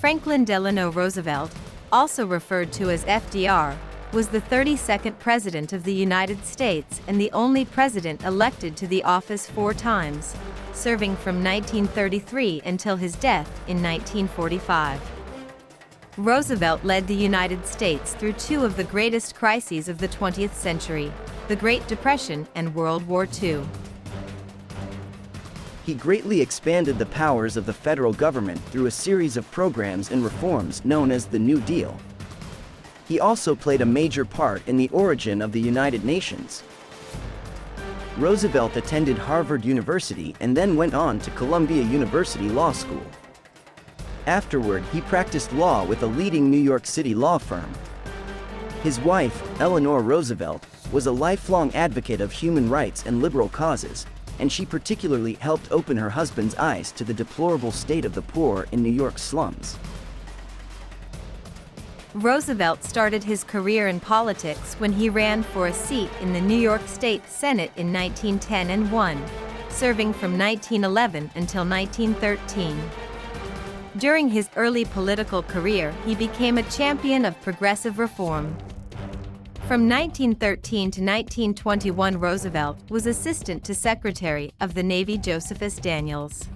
Franklin Delano Roosevelt, also referred to as FDR, was the 32nd President of the United States and the only president elected to the office 4 times, serving from 1933 until his death in 1945. Roosevelt led the United States through 2 of the greatest crises of the 20th century, the Great Depression and World War II. He greatly expanded the powers of the federal government through a series of programs and reforms known as the New Deal. He also played a major part in the origin of the United Nations. Roosevelt attended Harvard University and then went on to Columbia University Law School. Afterward, he practiced law with a leading New York City law firm. His wife, Eleanor Roosevelt, was a lifelong advocate of human rights and liberal causes, and she particularly helped open her husband's eyes to the deplorable state of the poor in New York's slums. Roosevelt started his career in politics when he ran for a seat in the New York State Senate in 1910 and won, serving from 1911 until 1913. During his early political career, he became a champion of progressive reform. From 1913 to 1921, Roosevelt was Assistant to Secretary of the Navy Josephus Daniels.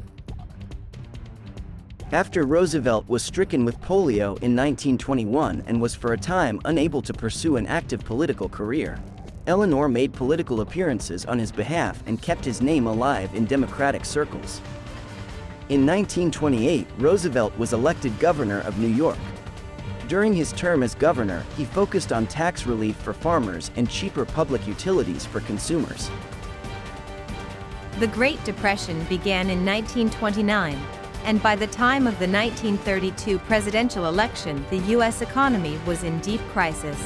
After Roosevelt was stricken with polio in 1921 and was for a time unable to pursue an active political career, Eleanor made political appearances on his behalf and kept his name alive in Democratic circles. In 1928, Roosevelt was elected governor of New York. During his term as governor, he focused on tax relief for farmers and cheaper public utilities for consumers. The Great Depression began in 1929, and by the time of the 1932 presidential election, the U.S. economy was in deep crisis.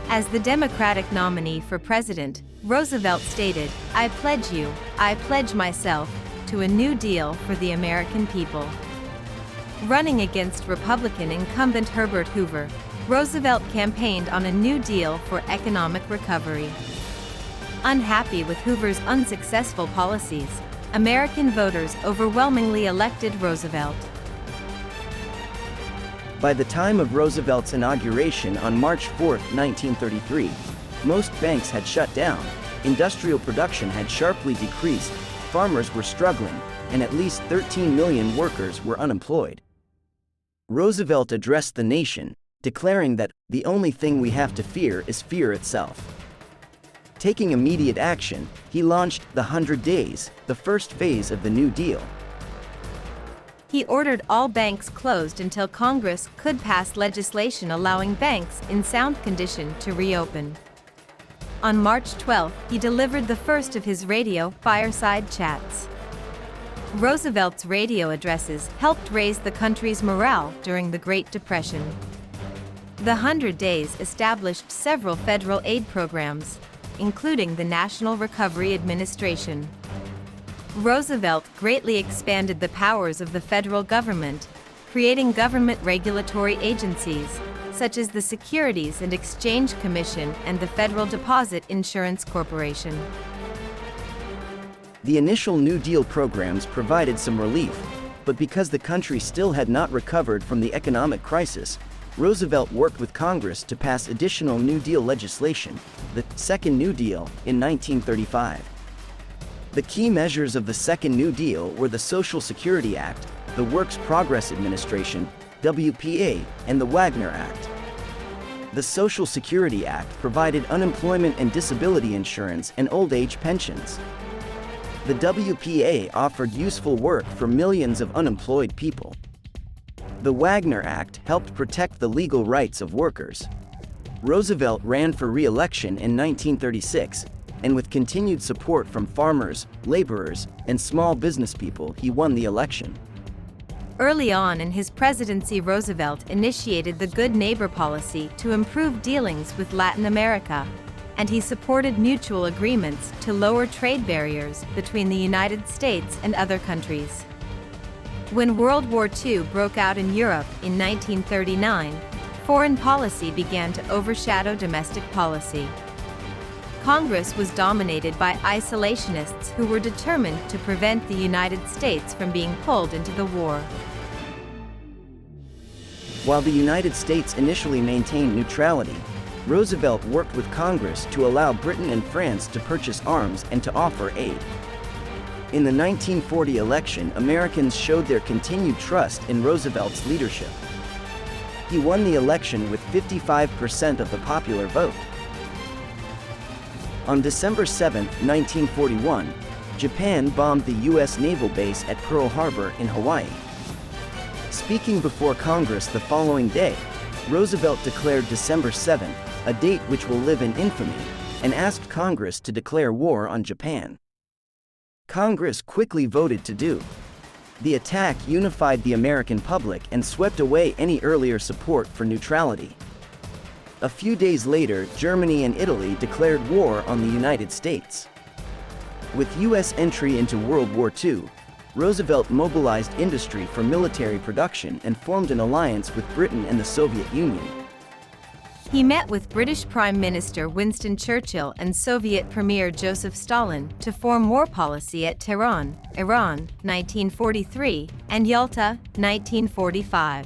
As the Democratic nominee for president, Roosevelt stated, I pledge myself to a New Deal for the American people." Running against Republican incumbent Herbert Hoover, Roosevelt campaigned on a New Deal for economic recovery. Unhappy with Hoover's unsuccessful policies, American voters overwhelmingly elected Roosevelt. By the time of Roosevelt's inauguration on March 4, 1933, most banks had shut down, industrial production had sharply decreased, farmers were struggling, and at least 13 million workers were unemployed. Roosevelt addressed the nation, declaring that the only thing we have to fear is fear itself. Taking immediate action, he launched the 100 Days, the first phase of the New Deal. He ordered all banks closed until Congress could pass legislation allowing banks in sound condition to reopen. On March 12, he delivered the first of his radio fireside chats. Roosevelt's radio addresses helped raise the country's morale during the Great Depression. The 100 Days established several federal aid programs, including the National Recovery Administration. Roosevelt greatly expanded the powers of the federal government, creating government regulatory agencies, such as the Securities and Exchange Commission and the Federal Deposit Insurance Corporation. The initial New Deal programs provided some relief, but because the country still had not recovered from the economic crisis, Roosevelt worked with Congress to pass additional New Deal legislation, the Second New Deal, in 1935. The key measures of the Second New Deal were the Social Security Act, the Works Progress Administration, WPA, and the Wagner Act. The Social Security Act provided unemployment and disability insurance and old age pensions. The WPA offered useful work for millions of unemployed people. The Wagner Act helped protect the legal rights of workers. Roosevelt ran for re-election in 1936, and with continued support from farmers, laborers, and small business people, he won the election. Early on in his presidency, Roosevelt initiated the Good Neighbor policy to improve dealings with Latin America, and he supported mutual agreements to lower trade barriers between the United States and other countries. When World War II broke out in Europe in 1939, foreign policy began to overshadow domestic policy. Congress was dominated by isolationists who were determined to prevent the United States from being pulled into the war. While the United States initially maintained neutrality, Roosevelt worked with Congress to allow Britain and France to purchase arms and to offer aid. In the 1940 election, Americans showed their continued trust in Roosevelt's leadership. He won the election with 55% of the popular vote. On December 7, 1941, Japan bombed the U.S. naval base at Pearl Harbor in Hawaii. Speaking before Congress the following day, Roosevelt declared December 7, a date which will live in infamy, and asked Congress to declare war on Japan. Congress quickly voted to do. The attack unified the American public and swept away any earlier support for neutrality. A few days later, Germany and Italy declared war on the United States. With U.S. entry into World War II, Roosevelt mobilized industry for military production and formed an alliance with Britain and the Soviet Union. He met with British Prime Minister Winston Churchill and Soviet Premier Joseph Stalin to form war policy at Tehran, Iran, 1943, and Yalta, 1945.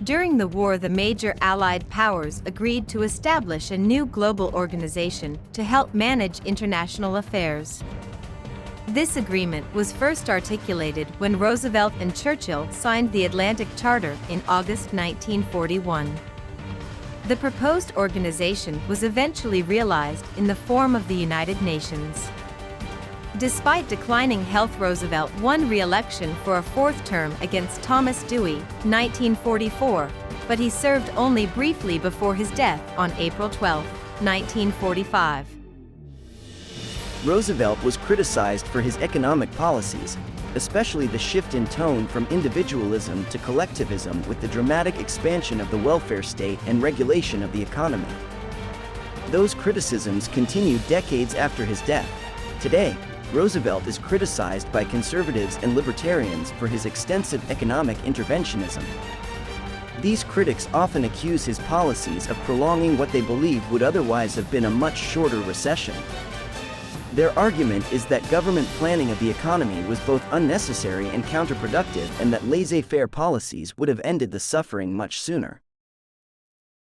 During the war, the major Allied powers agreed to establish a new global organization to help manage international affairs. This agreement was first articulated when Roosevelt and Churchill signed the Atlantic Charter in August 1941. The proposed organization was eventually realized in the form of the United Nations. Despite declining health, Roosevelt won re-election for a fourth term against Thomas Dewey, 1944, but he served only briefly before his death on April 12, 1945. Roosevelt was criticized for his economic policies, especially the shift in tone from individualism to collectivism with the dramatic expansion of the welfare state and regulation of the economy. Those criticisms continued decades after his death. Today, Roosevelt is criticized by conservatives and libertarians for his extensive economic interventionism. These critics often accuse his policies of prolonging what they believe would otherwise have been a much shorter recession. Their argument is that government planning of the economy was both unnecessary and counterproductive, and that laissez-faire policies would have ended the suffering much sooner.